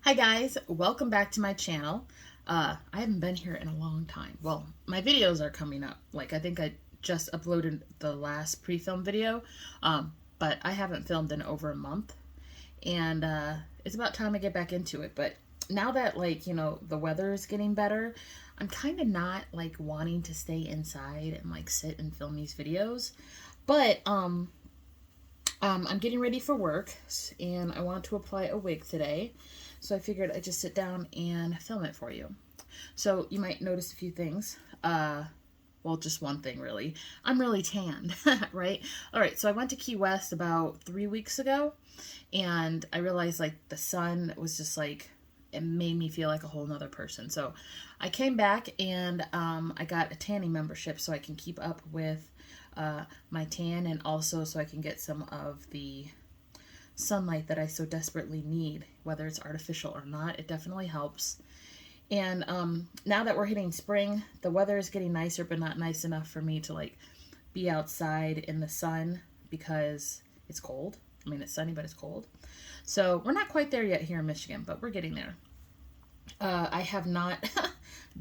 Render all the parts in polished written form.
Hi guys, welcome back to my channel. I haven't been here in a long time. Well, my videos are coming up. Like, I think I just uploaded the last pre-film video, but I haven't filmed in over a month. And it's about time I get back into it. But now that, like, you know, the weather is getting better, I'm kind of not, like, wanting to stay inside and, like, sit and film these videos. But, I'm getting ready for work, and I want to apply a wig today. So I figured I'd just sit down and film it for you. So you might notice a few things. Well, just one thing, really. I'm really tanned, right? All right, so I went to Key West about 3 weeks ago, and I realized, like, the sun was just, like, it made me feel like a whole nother person. So I came back, and I got a tanning membership so I can keep up with my tan, and also so I can get some of the sunlight that I so desperately need, whether it's artificial or not. It definitely helps. And now that we're hitting spring, the weather is getting nicer, but not nice enough for me to, like, be outside in the sun because it's cold. I mean, it's sunny, but it's cold. So we're not quite there yet here in Michigan, but we're getting there. I have not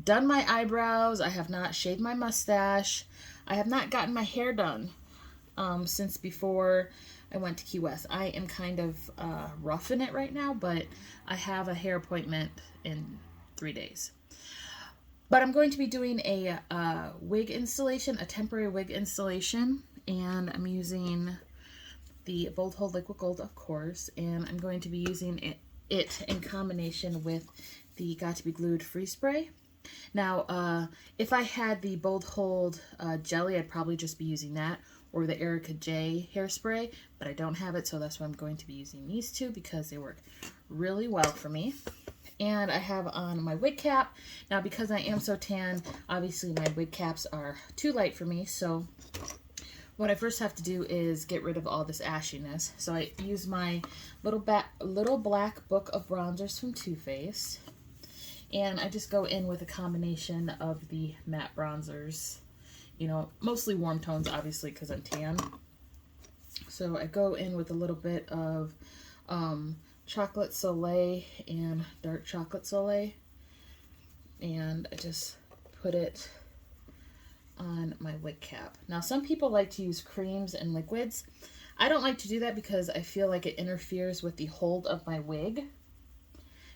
done my eyebrows. I have not shaved my mustache. I have not gotten my hair done since before I went to Key West. I am kind of roughing it right now, but I have a hair appointment in 3 days. But I'm going to be doing a wig installation, a temporary wig installation, and I'm using the Bold Hold Liquid Gold, of course, and I'm going to be using it in combination with the Got to Be Glued Freeze Spray. Now, if I had the Bold Hold jelly, I'd probably just be using that, or the Erica J hairspray, but I don't have it, so that's why I'm going to be using these two because they work really well for me. And I have on my wig cap. Now, because I am so tan, obviously my wig caps are too light for me, so what I first have to do is get rid of all this ashiness. So I use my little black book of bronzers from Too Faced, and I just go in with a combination of the matte bronzers. You know, mostly warm tones, obviously, because I'm tan. So I go in with a little bit of Chocolate Soleil and Dark Chocolate Soleil. And I just put it on my wig cap. Now, some people like to use creams and liquids. I don't like to do that because I feel like it interferes with the hold of my wig.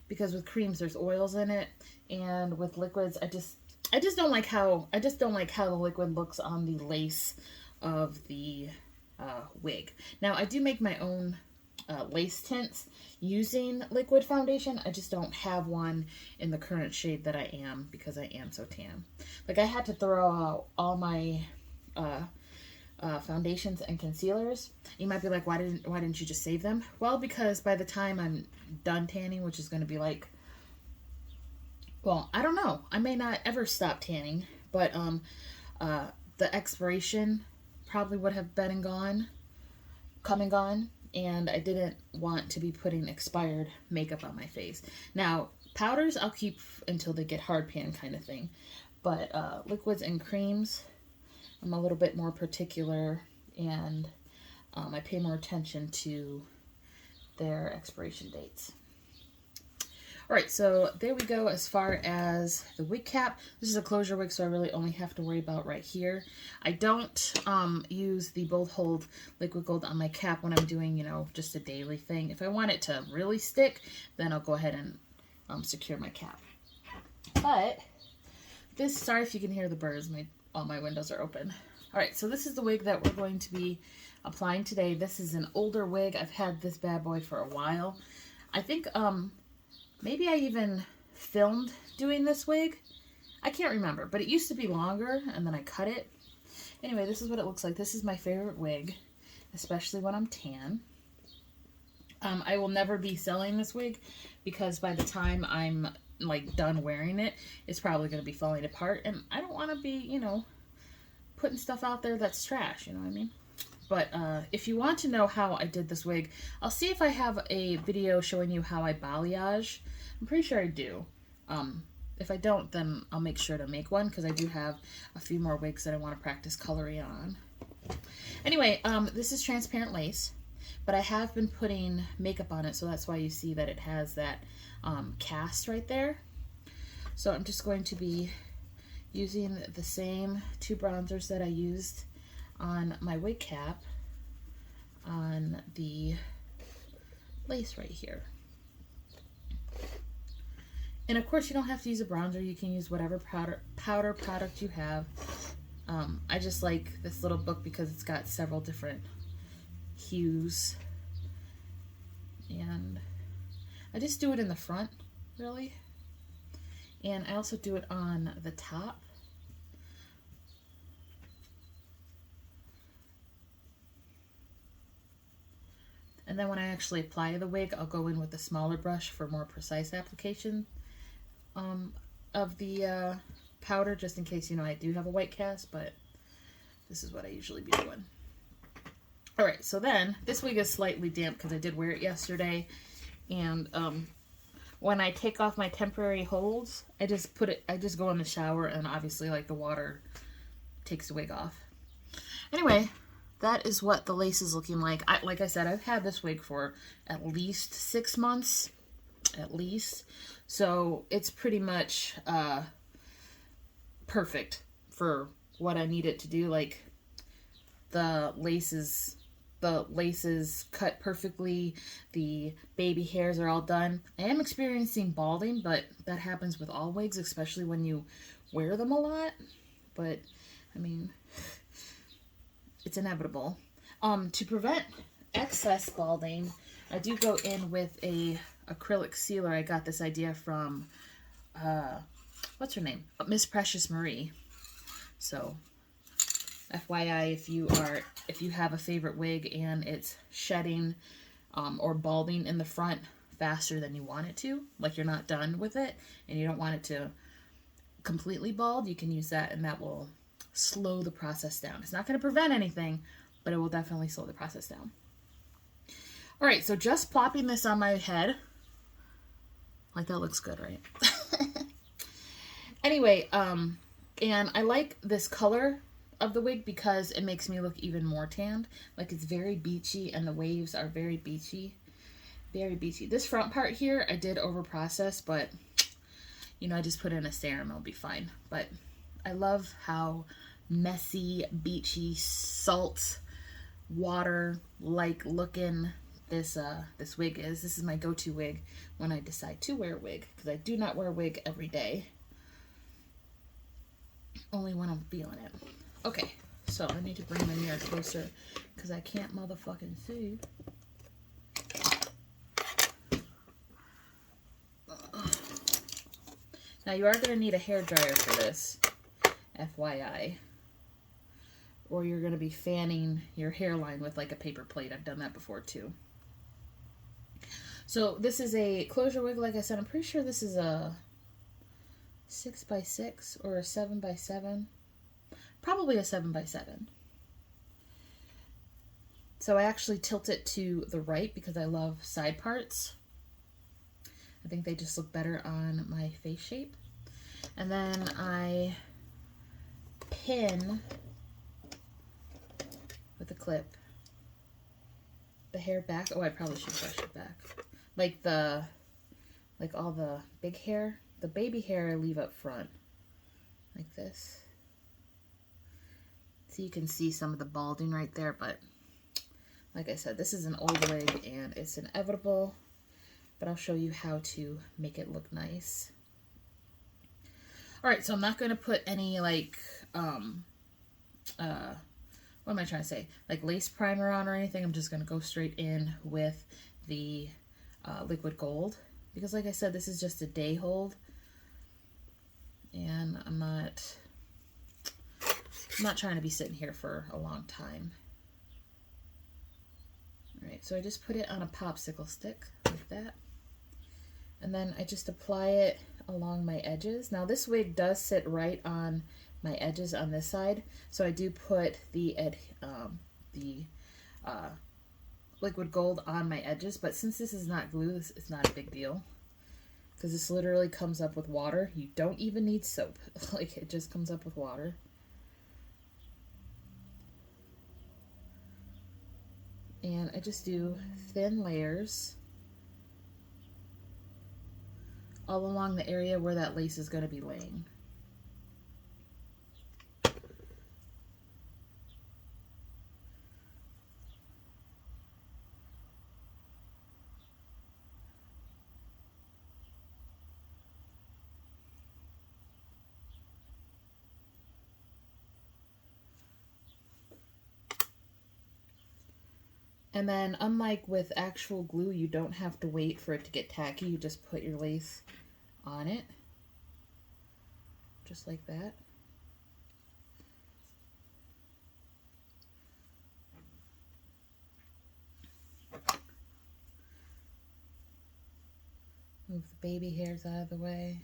Because with creams, there's oils in it. And with liquids, I just don't like how the liquid looks on the lace of the wig. Now, I do make my own lace tints using liquid foundation. I just don't have one in the current shade that I am because I am so tan. Like, I had to throw out all my foundations and concealers. You might be like, why didn't you just save them? Well, because by the time I'm done tanning, which is going to be like, well, I don't know. I may not ever stop tanning, but the expiration probably would have been come and gone, and I didn't want to be putting expired makeup on my face. Now, powders I'll keep until they get hard pan kind of thing, but liquids and creams, I'm a little bit more particular, and I pay more attention to their expiration dates. Alright, so there we go as far as the wig cap. This is a closure wig, so I really only have to worry about right here. I don't use the Bold Hold Liquid Gold on my cap when I'm doing, you know, just a daily thing. If I want it to really stick, then I'll go ahead and secure my cap. But this, sorry if you can hear the birds, all my windows are open. Alright, so this is the wig that we're going to be applying today. This is an older wig. I've had this bad boy for a while. I think, maybe I even filmed doing this wig. I can't remember, but it used to be longer, and then I cut it. Anyway, this is what it looks like. This is my favorite wig, especially when I'm tan. I will never be selling this wig because by the time I'm, like, done wearing it, it's probably going to be falling apart, and I don't want to be, you know, putting stuff out there that's trash, you know what I mean? But if you want to know how I did this wig, I'll see if I have a video showing you how I balayage. I'm pretty sure I do. If I don't, then I'll make sure to make one because I do have a few more wigs that I want to practice coloring on. Anyway, this is transparent lace. but I have been putting makeup on it, so that's why you see that it has that cast right there. So I'm just going to be using the same 2 bronzers that I used on my wig cap on the lace right here. And of course you don't have to use a bronzer, you can use whatever powder product you have. I just like this little book because it's got several different hues, and I just do it in the front really, and I also do it on the top. And then when I actually apply the wig, I'll go in with a smaller brush for more precise application of the powder, just in case, you know, I do have a white cast, but this is what I usually be doing. Alright, so then, this wig is slightly damp because I did wear it yesterday, and when I take off my temporary holds, I just go in the shower, and obviously, like, the water takes the wig off. Anyway, that is what the lace is looking like. Like I said, I've had this wig for at least 6 months, at least. So it's pretty much perfect for what I need it to do. Like, the laces cut perfectly. The baby hairs are all done. I am experiencing balding, but that happens with all wigs, especially when you wear them a lot. But, I mean, it's inevitable. To prevent excess balding, I do go in with a acrylic sealer. I got this idea from, what's her name? Miss Precious Marie. So, FYI, if you have a favorite wig and it's shedding or balding in the front faster than you want it to, like you're not done with it and you don't want it to completely bald, you can use that, and that will slow the process down. It's not going to prevent anything, but it will definitely slow the process down. Alright, so just plopping this on my head. Like, that looks good, right? Anyway, and I like this color of the wig because it makes me look even more tanned. Like, it's very beachy, and the waves are very beachy. Very beachy. This front part here, I did over process, but, you know, I just put in a serum, it'll be fine. But I love how messy, beachy, salt, water-like looking this wig is. This is my go-to wig when I decide to wear a wig, because I do not wear a wig every day. Only when I'm feeling it. Okay, so I need to bring my mirror closer because I can't motherfucking see. Now you are going to need a hairdryer for this, FYI. Or you're going to be fanning your hairline with like a paper plate. I've done that before too. So this is a closure wig, like I said. I'm pretty sure this is a 6x6 or a 7x7. Probably a 7x7. So I actually tilt it to the right because I love side parts. I think they just look better on my face shape. And then I pin with a clip the hair back. Oh, I probably should brush it back. Like all the big hair. The baby hair I leave up front. Like this. So you can see some of the balding right there, but like I said, this is an old wig and it's inevitable, but I'll show you how to make it look nice. Alright, so I'm not going to put any like, what am I trying to say? Like lace primer on or anything. I'm just going to go straight in with the liquid gold. Because like I said, this is just a day hold. And I'm not trying to be sitting here for a long time. Alright, so I just put it on a popsicle stick like that. And then I just apply it along my edges. Now this wig does sit right on my edges on this side, so I do put the liquid gold on my edges, but since this is not glue, it's not a big deal. Because this literally comes up with water. You don't even need soap. Like, it just comes up with water. And I just do thin layers all along the area where that lace is going to be laying. And then, unlike with actual glue, you don't have to wait for it to get tacky. You just put your lace on it, just like that. Move the baby hairs out of the way.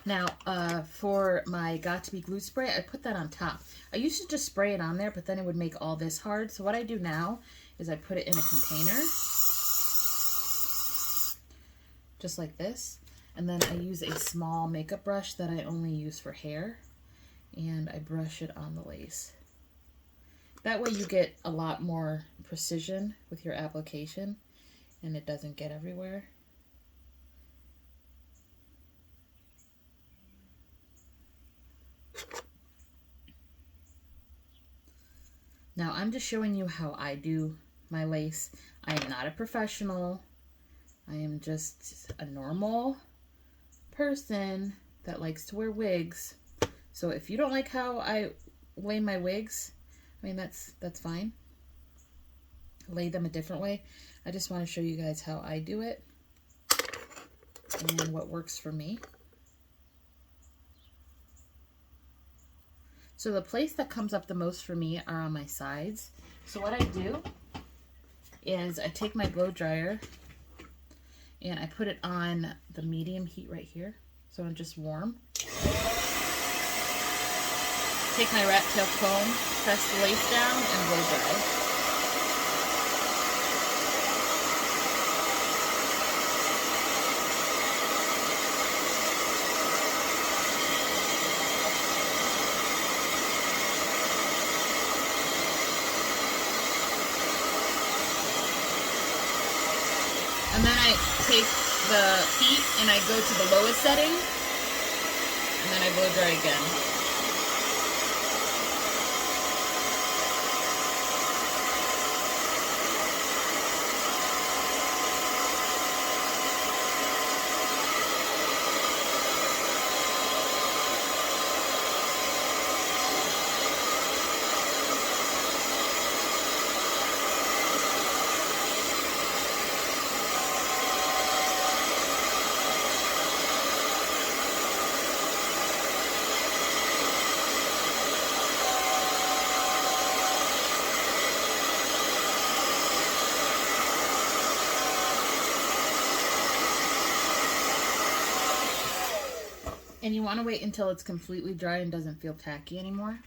Now, for my Got To Be Glue spray, I put that on top. I used to just spray it on there, but then it would make all this hard. So what I do now is I put it in a container, just like this. And then I use a small makeup brush that I only use for hair, and I brush it on the lace. That way you get a lot more precision with your application, and it doesn't get everywhere. Now I'm just showing you how I do my lace. I am not a professional. I am just a normal person that likes to wear wigs. So if you don't like how I lay my wigs, I mean, that's fine. Lay them a different way. I just want to show you guys how I do it and what works for me. So the place that comes up the most for me are on my sides. So what I do is I take my blow dryer and I put it on the medium heat right here. So I'm just warm. Take my rat tail comb, press the lace down, and blow dry. And then I take the heat and I go to the lowest setting, and then I blow dry again. And you want to wait until it's completely dry and doesn't feel tacky anymore.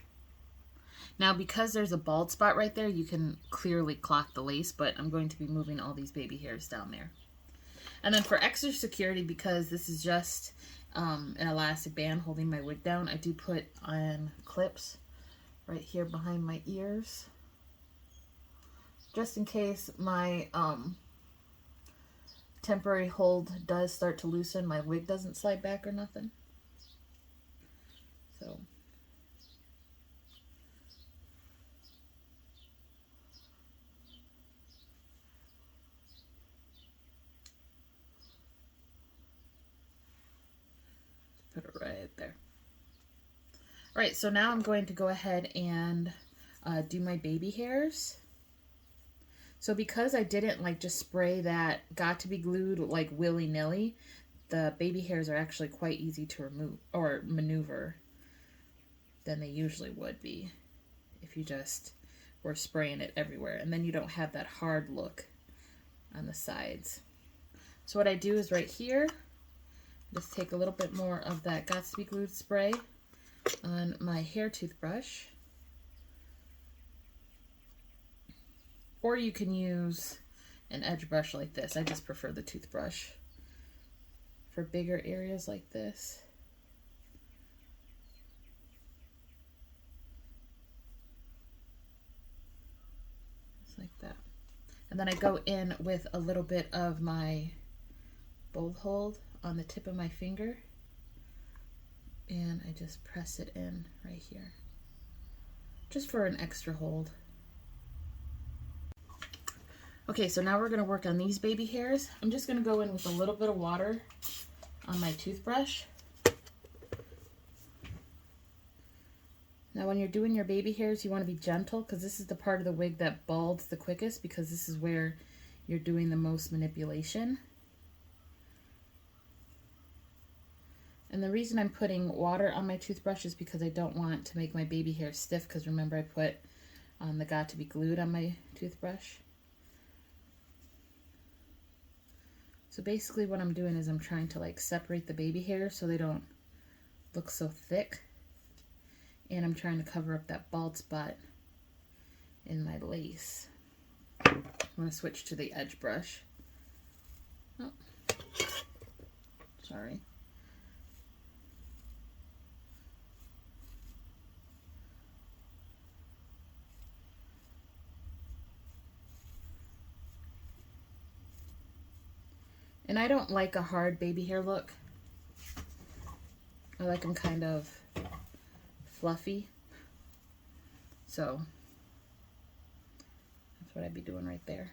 Now, because there's a bald spot right there, you can clearly clock the lace, but I'm going to be moving all these baby hairs down there. And then for extra security, because this is just an elastic band holding my wig down, I do put on clips right here behind my ears, just in case my temporary hold does start to loosen, my wig doesn't slide back or nothing. So put it right there. All right, so now I'm going to go ahead and do my baby hairs. So because I didn't like just spray that Got To Be Glued like willy-nilly, the baby hairs are actually quite easy to remove or maneuver than they usually would be if you just were spraying it everywhere. And then you don't have that hard look on the sides. So what I do is right here, just take a little bit more of that Got To Be Glued spray on my hair toothbrush. Or you can use an edge brush like this. I just prefer the toothbrush for bigger areas like this. Just like that. And then I go in with a little bit of my bold hold on the tip of my finger. And I just press it in right here. Just for an extra hold. Okay, so now we're going to work on these baby hairs. I'm just going to go in with a little bit of water on my toothbrush. Now when you're doing your baby hairs, you want to be gentle because this is the part of the wig that balds the quickest because this is where you're doing the most manipulation. And the reason I'm putting water on my toothbrush is because I don't want to make my baby hair stiff because remember I put the Got2b Glued on my toothbrush. So basically what I'm doing is I'm trying to like separate the baby hairs so they don't look so thick. And I'm trying to cover up that bald spot in my lace. I'm going to switch to the edge brush. Oh, sorry. And I don't like a hard baby hair look. I like them kind of fluffy. So that's what I'd be doing right there.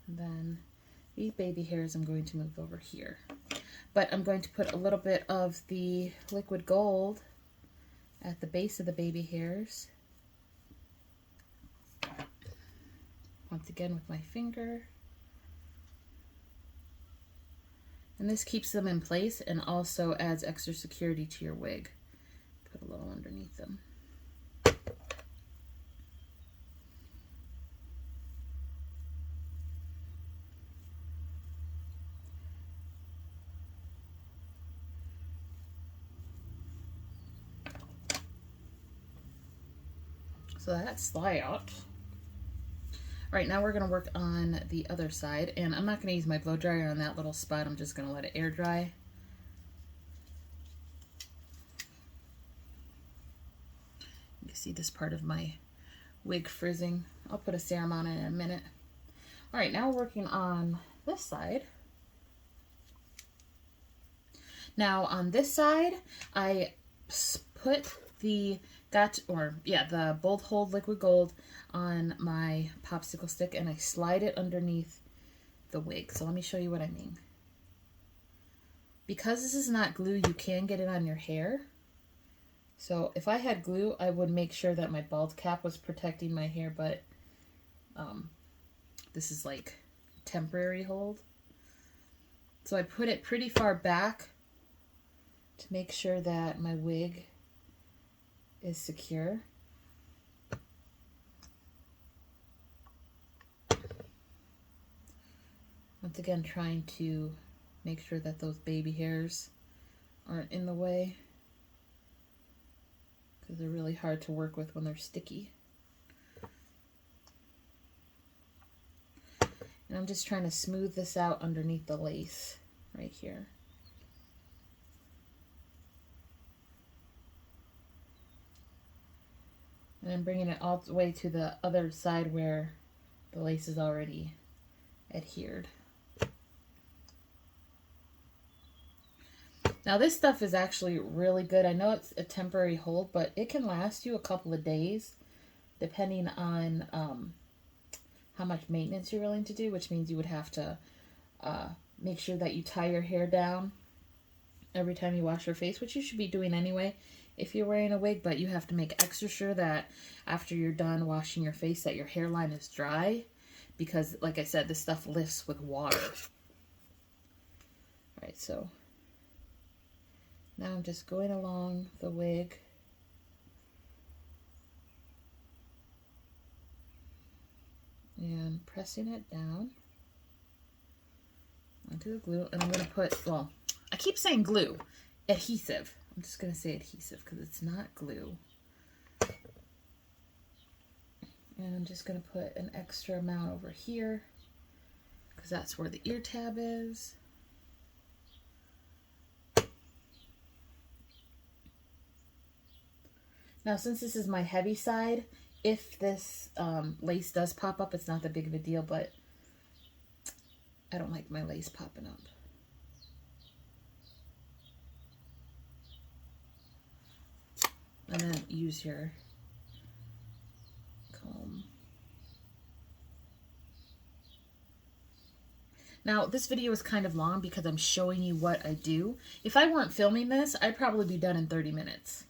And then these baby hairs I'm going to move over here. But I'm going to put a little bit of the liquid gold at the base of the baby hairs. Once again with my finger. And this keeps them in place and also adds extra security to your wig. Put a little underneath them. So that's that out. All right, now we're gonna work on the other side, and I'm not gonna use my blow dryer on that little spot. I'm just gonna let it air dry. You can see this part of my wig frizzing. I'll put a serum on it in a minute. All right, now we're working on this side. Now on this side, I put the the bold hold liquid gold on my popsicle stick and I slide it underneath the wig. So let me show you what I mean. Because this is not glue, you can get it on your hair. So if I had glue, I would make sure that my bald cap was protecting my hair, but this is like temporary hold. So I put it pretty far back to make sure that my wig is secure. Once again, trying to make sure that those baby hairs aren't in the way because they're really hard to work with when they're sticky. And I'm just trying to smooth this out underneath the lace right here. And I'm bringing it all the way to the other side where the lace is already adhered. Now this stuff is actually really good. I know it's a temporary hold, but it can last you a couple of days depending on how much maintenance you're willing to do, which means you would have to make sure that you tie your hair down every time you wash your face, which you should be doing anyway if you're wearing a wig, but you have to make extra sure that after you're done washing your face that your hairline is dry because, like I said, this stuff lifts with water. All right, so now I'm just going along the wig. And pressing it down onto the glue. And I'm going to put, well, I keep saying glue, adhesive. I'm just going to say adhesive because it's not glue. And I'm just going to put an extra amount over here because that's where the ear tab is. Now, since this is my heavy side, if this lace does pop up, it's not that big of a deal, but I don't like my lace popping up. And then use your comb. Now, this video is kind of long because I'm showing you what I do. If I weren't filming this, I'd probably be done in 30 minutes.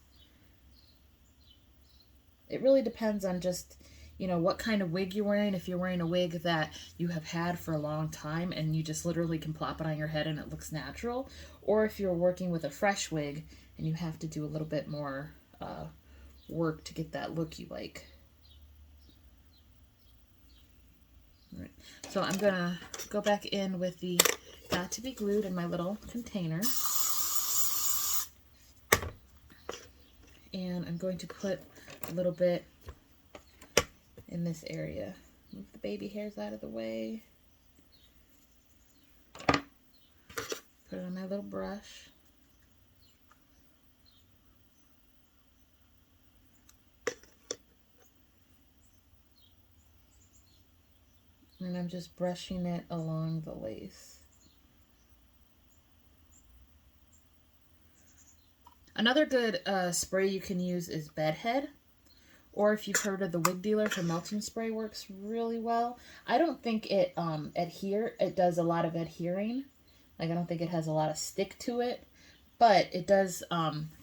It really depends on just, you know, what kind of wig you're wearing. If you're wearing a wig that you have had for a long time and you just literally can plop it on your head and it looks natural. Or if you're working with a fresh wig and you have to do a little bit more work to get that look you like. All right. So I'm going to go back in with the Got to Be Glued in my little container. And I'm going to put a little bit in this area. Move the baby hairs out of the way. Put it on my little brush. And I'm just brushing it along the lace. Another good spray you can use is Bedhead. Or if you've heard of the Wig Dealer for melting spray, works really well. I don't think it it does a lot of adhering. Like, I don't think it has a lot of stick to it. But it does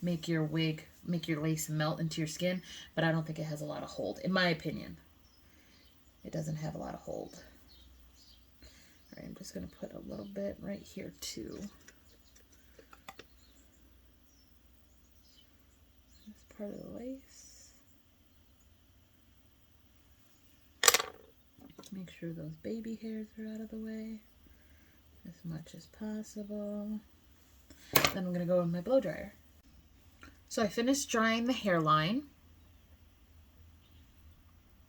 make your lace melt into your skin. But I don't think it has a lot of hold, in my opinion. It doesn't have a lot of hold. All right, I'm just going to put a little bit right here too. This part of the lace. Make sure those baby hairs are out of the way as much as possible. Then I'm going to go in my blow dryer. So I finished drying the hairline.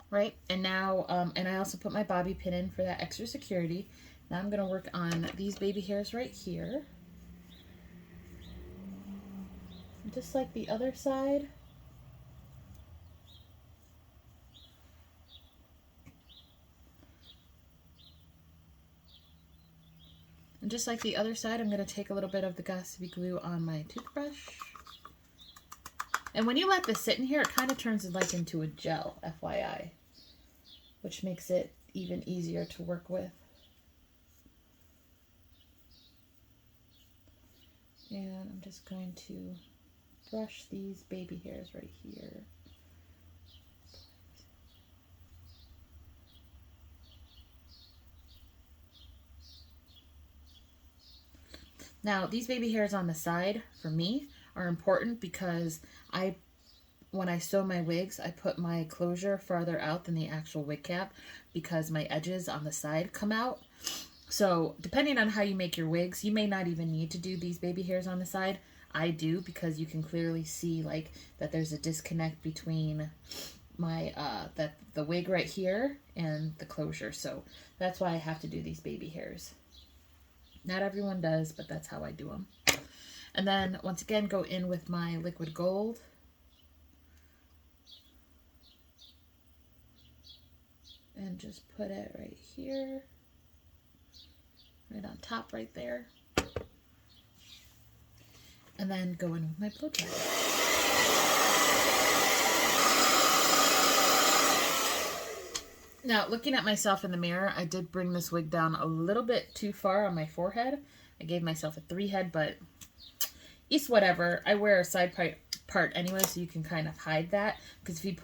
Right, and now, and I also put my bobby pin in for that extra security. Now I'm going to work on these baby hairs right here. Just like the other side. And just like the other side, I'm going to take a little bit of the Got2b glue on my toothbrush. And when you let this sit in here, it kind of turns it like into a gel, FYI, which makes it even easier to work with. And I'm just going to brush these baby hairs right here. Now, these baby hairs on the side, for me, are important because when I sew my wigs, I put my closure farther out than the actual wig cap because my edges on the side come out. So depending on how you make your wigs, you may not even need to do these baby hairs on the side. I do because you can clearly see like that there's a disconnect between my the wig right here and the closure. So that's why I have to do these baby hairs. Not everyone does, but that's how I do them. And then once again, go in with my liquid gold. And just put it right here. Right on top right there. And then go in with my blow dryer. Now, looking at myself in the mirror, I did bring this wig down a little bit too far on my forehead. I gave myself a 3 head, but it's whatever. I wear a side part anyway, so you can kind of hide that. Because if you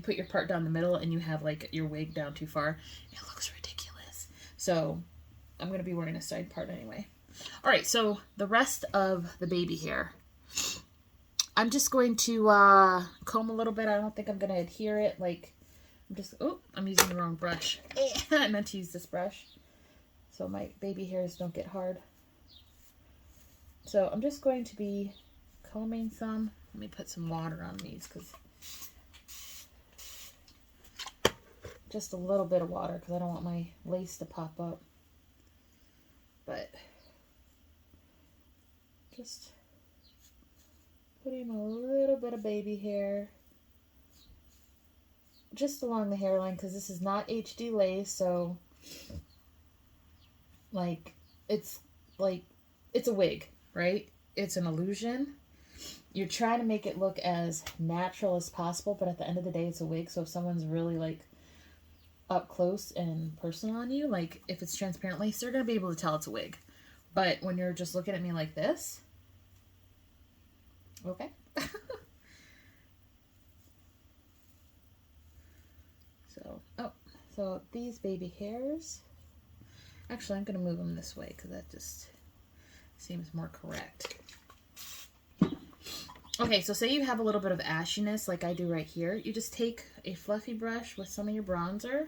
put your part down the middle and you have like your wig down too far, it looks ridiculous. So I'm going to be wearing a side part anyway. All right, so the rest of the baby hair, I'm just going to comb a little bit. I don't think I'm going to adhere it. Like, I'm using the wrong brush. I meant to use this brush so my baby hairs don't get hard. So I'm just going to be combing some. Let me put some water on these because just a little bit of water because I don't want my lace to pop up. But just putting a little bit of baby hair just along the hairline, because this is not HD lace, so like it's a wig, right? It's an illusion. You're trying to make it look as natural as possible, but at the end of the day, it's a wig. So if someone's really like up close and personal on you, like if it's transparent lace, they're going to be able to tell it's a wig. But when you're just looking at me like this, okay. So these baby hairs, actually I'm going to move them this way because that just seems more correct. Okay, so say you have a little bit of ashiness like I do right here. You just take a fluffy brush with some of your bronzer,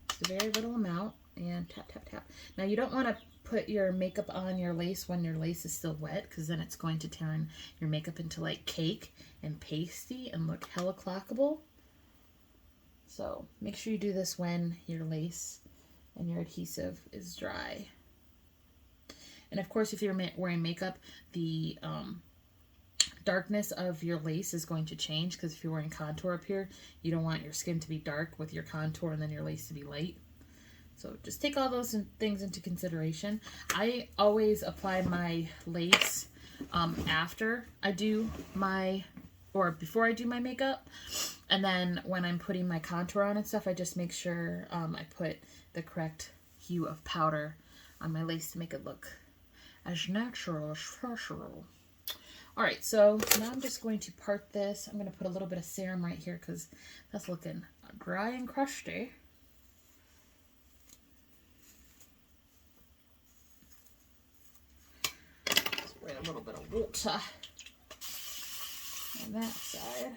just a very little amount, and tap, tap, tap. Now you don't want to put your makeup on your lace when your lace is still wet, because then it's going to turn your makeup into like cake and pasty and look hella clockable. So make sure you do this when your lace and your adhesive is dry. And of course, if you're wearing makeup, the darkness of your lace is going to change, because if you're wearing contour up here, you don't want your skin to be dark with your contour and then your lace to be light. So just take all those things into consideration. I always apply my lace after I do my, or before I do my makeup. And then when I'm putting my contour on and stuff, I just make sure I put the correct hue of powder on my lace to make it look as natural as possible. All right, so now I'm just going to part this. I'm going to put a little bit of serum right here because that's looking dry and crusty. Spray a little bit of water on that side.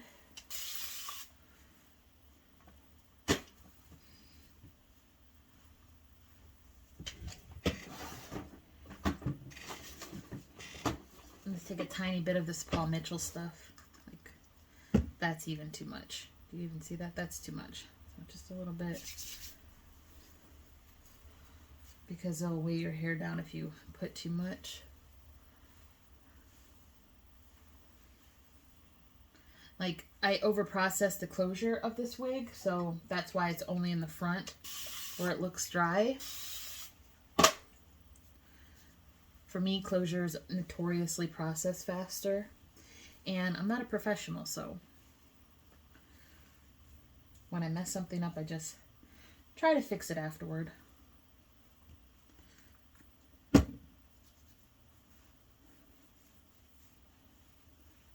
Take a tiny bit of this Paul Mitchell stuff. Like, that's even too much. Do you even see that? That's too much. So just a little bit. Because it'll weigh your hair down if you put too much. Like, I overprocessed the closure of this wig, so that's why it's only in the front where it looks dry. For me, closures notoriously process faster, and I'm not a professional, so when I mess something up, I just try to fix it afterward.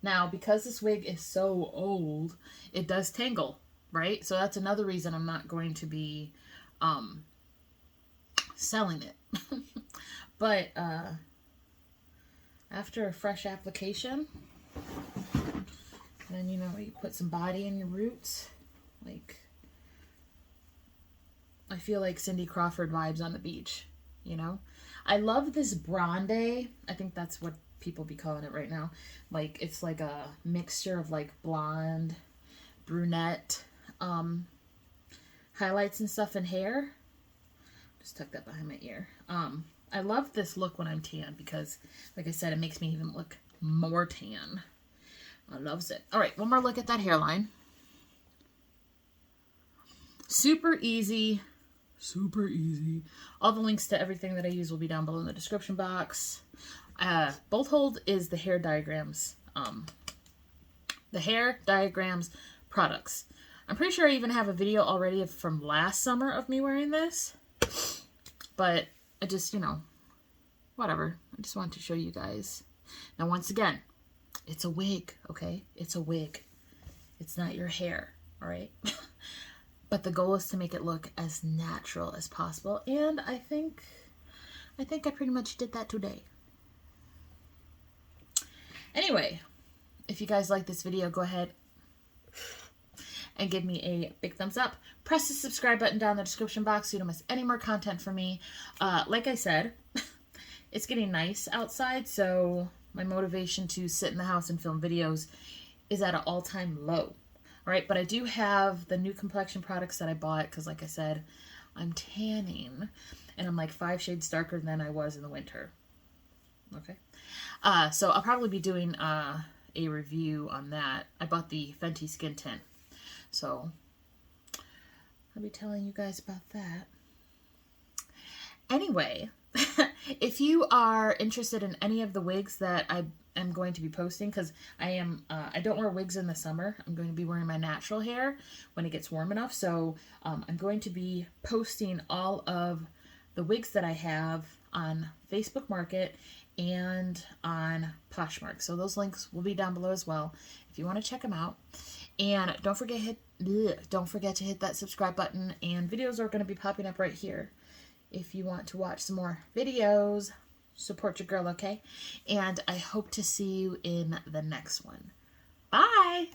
Now, because this wig is so old, it does tangle, right? So that's another reason I'm not going to be selling it. But after a fresh application, then, you know, you put some body in your roots. Like, I feel like Cindy Crawford vibes on the beach, you know? I love this Bronde. I think that's what people be calling it right now. Like, it's like a mixture of like blonde, brunette, highlights and stuff in hair. Just tuck that behind my ear. I love this look when I'm tan because, like I said, it makes me even look more tan. I loves it. All right, one more look at that hairline. Super easy. Super easy. All the links to everything that I use will be down below in the description box. Both hold is the hair diagrams. The hair diagrams products. I'm pretty sure I even have a video already from last summer of me wearing this. But I just, you know, whatever. I just wanted to show you guys. Now, once again, it's a wig, okay? It's a wig. It's not your hair, all right? But the goal is to make it look as natural as possible. And I think I pretty much did that today. Anyway, if you guys like this video, go ahead and give me a big thumbs up. Press the subscribe button down in the description box so you don't miss any more content from me. Like I said, it's getting nice outside, so my motivation to sit in the house and film videos is at an all-time low. All right, but I do have the new complexion products that I bought because, like I said, I'm tanning, and I'm like 5 shades darker than I was in the winter. Okay. So I'll probably be doing a review on that. I bought the Fenty Skin Tint. So I'll be telling you guys about that. Anyway, if you are interested in any of the wigs that I am going to be posting, because I don't wear wigs in the summer. I'm going to be wearing my natural hair when it gets warm enough. So I'm going to be posting all of the wigs that I have on Facebook Market and on Poshmark. So those links will be down below as well if you want to check them out. And don't forget to hit that subscribe button, and videos are going to be popping up right here if you want to watch some more videos. Support your girl, okay? And I hope to see you in the next one. Bye!